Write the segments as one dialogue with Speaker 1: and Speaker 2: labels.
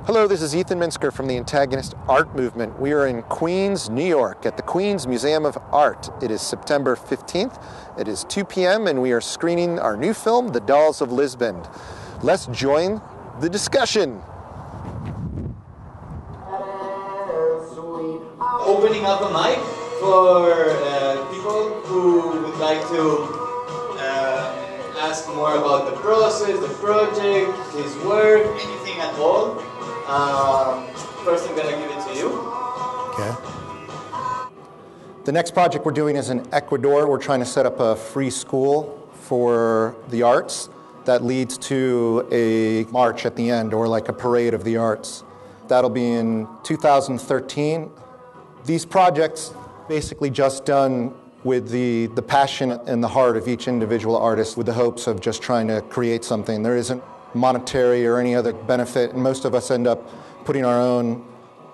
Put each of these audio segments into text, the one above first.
Speaker 1: Hello, this is Ethan Minsker from the Antagonist Art Movement. We are in Queens, New York at the Queens Museum of Art. It is September 15th. It is 2 p.m. and we are screening our new film, The Dolls of Lisbon. Let's join the discussion.
Speaker 2: Opening up a mic for people who would like to ask more about the process, the project, his work, anything at all. First I'm going to give it to you.
Speaker 1: Okay. The next project we're doing is in Ecuador. We're trying to set up a free school for the arts that leads to a march at the end, or like a parade of the arts. That'll be in 2013. These projects basically just done with the passion and the heart of each individual artist, with the hopes of just trying to create something. There isn't monetary or any other benefit, and most of us end up putting our own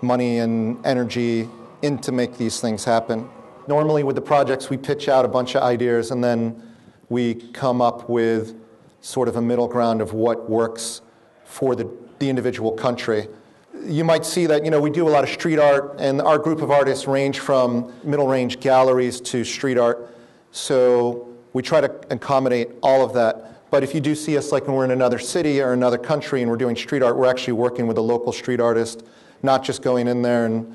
Speaker 1: money and energy in to make these things happen. Normally with the projects we pitch out a bunch of ideas and then we come up with sort of a middle ground of what works for the individual country. You might see that, we do a lot of street art, and our group of artists range from middle-range galleries to street art. So we try to accommodate all of that. But if you do see us like when we're in another city or another country and we're doing street art, we're actually working with a local street artist, not just going in there and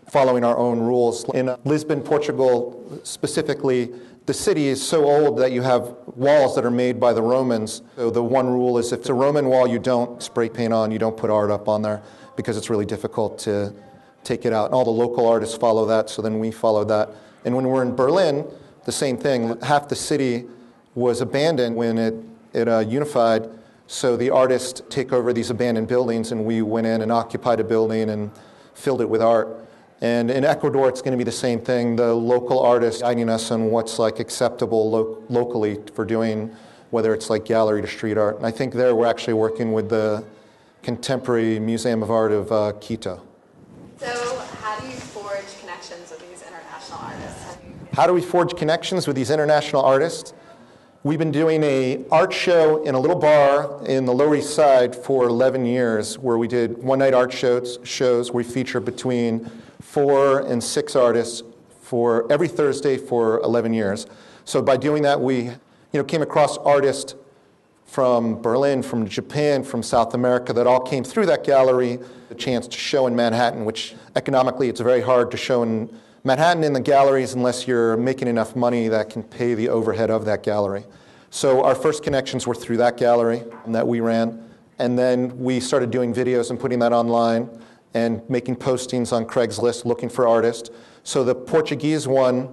Speaker 1: following our own rules. In Lisbon, Portugal, specifically, the city is so old that you have walls that are made by the Romans. So the one rule is if it's a Roman wall, you don't spray paint on, you don't put art up on there, because it's really difficult to take it out. And all the local artists follow that, so then we follow that. And when we're in Berlin, the same thing. Half the city was abandoned when it unified, so the artists take over these abandoned buildings, and we went in and occupied a building and filled it with art. And in Ecuador, it's going to be the same thing. The local artists guiding us on what's like acceptable locally for doing, whether it's like gallery to street art. And I think there we're actually working with the Contemporary Museum of Art of Quito.
Speaker 3: So how do you forge connections with these international artists?
Speaker 1: How do we forge connections with these international artists? We've been doing an art show in a little bar in the Lower East Side for 11 years, where we did one-night art shows where we feature between 4 and 6 artists for every Thursday for 11 years. So by doing that, we came across artists from Berlin, from Japan, from South America that all came through that gallery, a chance to show in Manhattan, which economically it's very hard to show in Manhattan in the galleries unless you're making enough money that can pay the overhead of that gallery. So our first connections were through that gallery that we ran, and then we started doing videos and putting that online and making postings on Craigslist looking for artists. So the Portuguese one,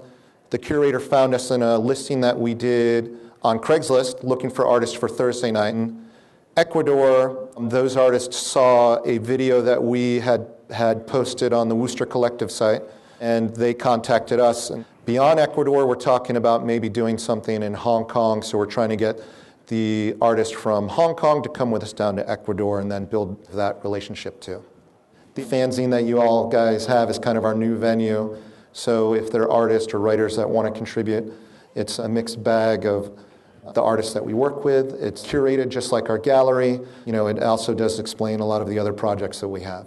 Speaker 1: the curator found us in a listing that we did on Craigslist looking for artists for Thursday night. In Ecuador, those artists saw a video that we had posted on the Worcester Collective site, and they contacted us. And beyond Ecuador, we're talking about maybe doing something in Hong Kong, so we're trying to get the artist from Hong Kong to come with us down to Ecuador and then build that relationship too. The fanzine that you all guys have is kind of our new venue, so if there are artists or writers that want to contribute, it's a mixed bag of the artists that we work with. It's curated just like our gallery. It also does explain a lot of the other projects that we have.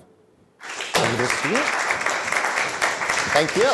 Speaker 1: Thank you.